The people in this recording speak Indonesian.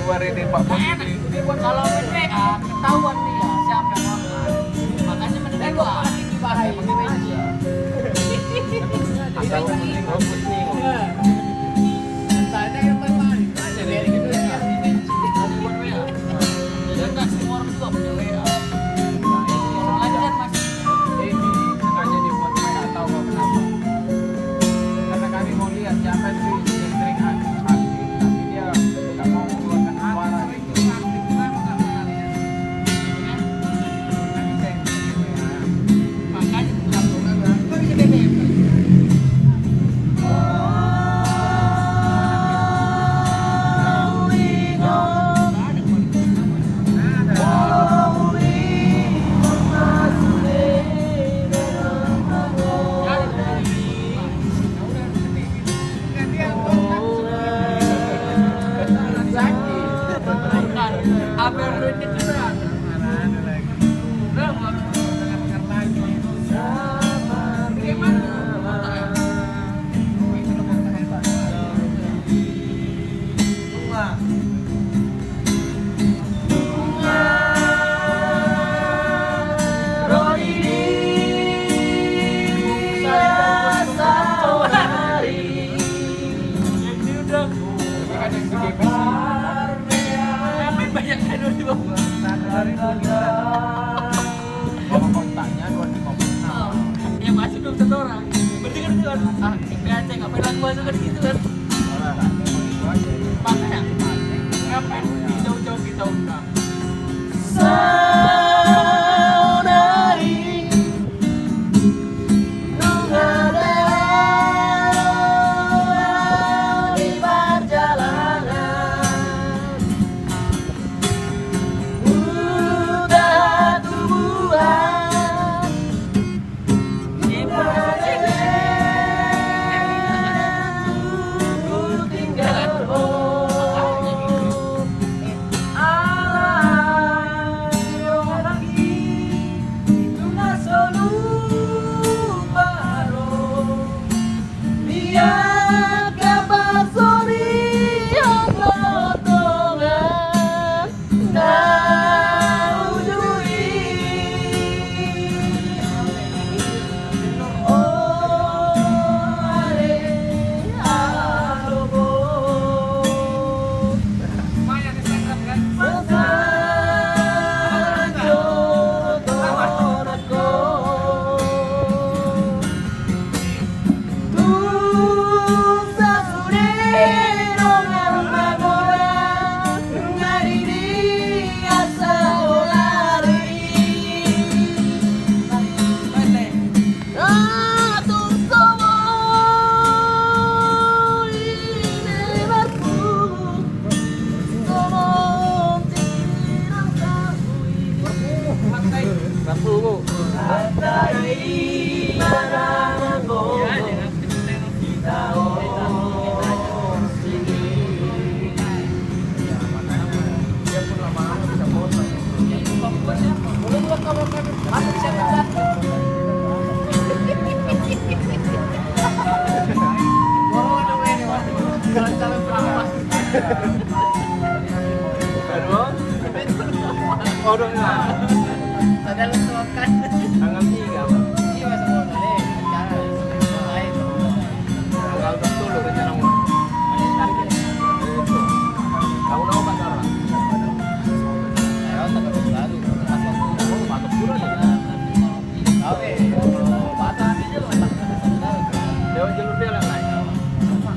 luar ini Pak Bos ini. Kalau main WA ketahuan nih ya siapa yang online. Makanya mending gua bahaya aja. Asal penting bagus nih. Tanya yang paling jadi gitu ya. Buat WA. Ya enggak semua orang juga punya WA. Orang lain kan masih Ini sengaja dibuat WA tahu nggak kenapa? Karena kami mau lihat siapa sih yang sering aktif, tapi dia nggak mau mengeluarkan suara gitu. Kami send WA. makanya kok bisa BBM. Kalau kontaknya 256. Ya masih belum satu orang. Berarti kan itu kan nggak cek apa lagu masuk kan gitu kan. Makanya ngapain di jauh-jauh kita undang. Saudari menghadap di perjalanan udah tumbuhan di perjalanan ku tinggal Aduh.